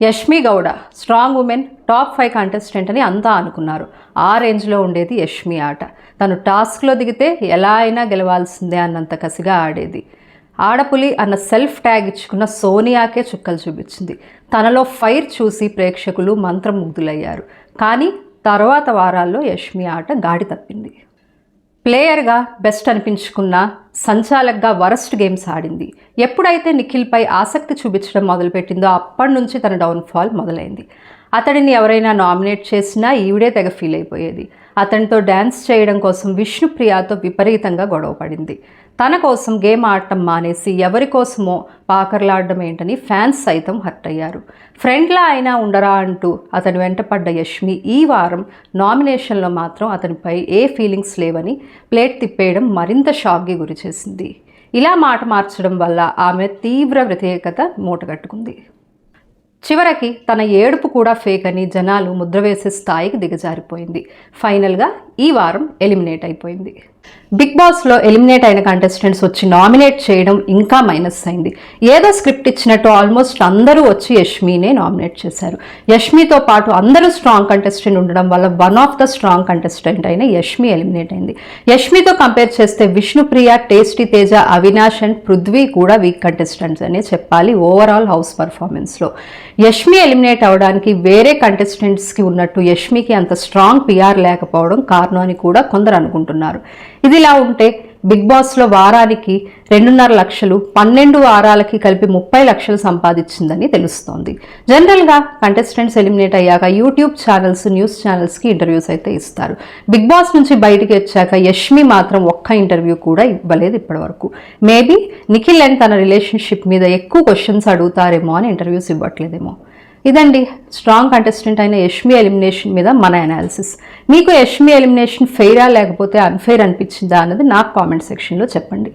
Yashmi Gowda strong women top 5 contestant అని అంతా అనుకున్నారు. ఆ రేంజ్లో ఉండేది యష్మి ఆట. తను టాస్క్లో దిగితే ఎలా అయినా గెలవాల్సిందే అన్నంత కసిగా ఆడేది. ఆడపులి అన్న సెల్ఫ్ ట్యాగ్ ఇచ్చుకున్న సోనియాకే చుక్కలు చూపించింది. తనలో ఫైర్ చూసి ప్రేక్షకులు మంత్రముగ్ధులయ్యారు. కానీ తర్వాత వారాల్లో యష్మి ఆట గాడి తప్పింది. ప్లేయర్గా బెస్ట్ అనిపించుకున్న సంచాలక్గా వరస్ట్ గేమ్స్ ఆడింది. ఎప్పుడైతే నిఖిల్పై ఆసక్తి చూపించడం మొదలుపెట్టిందో అప్పటి నుంచి తన డౌన్ఫాల్ మొదలైంది. అతడిని ఎవరైనా నామినేట్ చేసినా ఈవిడే తెగ ఫీల్ అయిపోయేది. అతనితో డ్యాన్స్ చేయడం కోసం విష్ణుప్రియతో విపరీతంగా గొడవ పడింది. తన కోసం గేమ్ ఆడటం మానేసి ఎవరి కోసమో పాకర్లాడడం ఏంటని ఫ్యాన్స్ సైతం హర్ట్ అయ్యారు. ఫ్రెండ్లా అయినా ఉండరా అంటూ అతని వెంటపడ్డ యష్మి ఈ వారం నామినేషన్లో మాత్రం అతనిపై ఏ ఫీలింగ్స్ లేవని ప్లేట్ తిప్పేయడం మరింత షాక్కి గురిచేసింది. ఇలా మాట మార్చడం వల్ల ఆమె తీవ్ర వ్యతిరేకత మూటగట్టుకుంది. చివరికి తన ఏడుపు కూడా ఫేక్ అని జనాలు ముద్ర వేసే స్థాయికి దిగజారిపోయింది. ఫైనల్గా ఈ వారం ఎలిమినేట్ అయిపోయింది. బిగ్ బాస్లో ఎలిమినేట్ అయిన కంటెస్టెంట్స్ వచ్చి నామినేట్ చేయడం ఇంకా మైనస్ అయింది. ఏదో స్క్రిప్ట్ ఇచ్చినట్టు ఆల్మోస్ట్ అందరూ వచ్చి యష్మినే నామినేట్ చేశారు. యష్మితో పాటు అందరూ స్ట్రాంగ్ కంటెస్టెంట్ ఉండడం వల్ల one of the strong contestant అయిన యష్మి ఎలిమినేట్ అయింది. యష్మితో కంపేర్ చేస్తే విష్ణుప్రియ, టేస్టీ తేజ, అవినాష్ అండ్ పృథ్వీ కూడా వీక్ కంటెస్టెంట్స్ అనే చెప్పాలి. ఓవరాల్ హౌస్ పర్ఫార్మెన్స్లో యష్మి ఎలిమినేట్ అవ్వడానికి వేరే కంటెస్టెంట్స్కి ఉన్నట్టు యష్మికి అంత స్ట్రాంగ్ పిఆర్ లేకపోవడం కారణం అని కూడా కొందరు అనుకుంటున్నారు. ఇదిలా ఉంటే బిగ్ బాస్లో వారానికి 2.5 లక్షలు, 12 వారాలకి కలిపి 30 లక్షలు సంపాదించిందని తెలుస్తోంది. జనరల్గా కంటెస్టెంట్స్ ఎలిమినేట్ అయ్యాక యూట్యూబ్ ఛానల్స్, న్యూస్ ఛానల్స్కి ఇంటర్వ్యూస్ అయితే ఇస్తారు. బిగ్ బాస్ నుంచి బయటికి వచ్చాక యష్మి మాత్రం ఒక్క ఇంటర్వ్యూ కూడా ఇవ్వలేదు ఇప్పటివరకు. మేబీ నిఖిల్ అండ్ తన రిలేషన్షిప్ మీద ఎక్కువ క్వశ్చన్స్ అడుగుతారేమో అని ఇంటర్వ్యూస్ ఇవ్వట్లేదేమో. ఇదండి స్ట్రాంగ్ కంటెస్టెంట్ అయిన యష్మి ఎలిమినేషన్ మీద మన అనాలిసిస్. మీకు యష్మి ఎలిమినేషన్ ఫెయిరా లేకపోతే అన్ఫెయిర్ అనిపించిందా అన్నది నాకు కామెంట్ సెక్షన్లో చెప్పండి.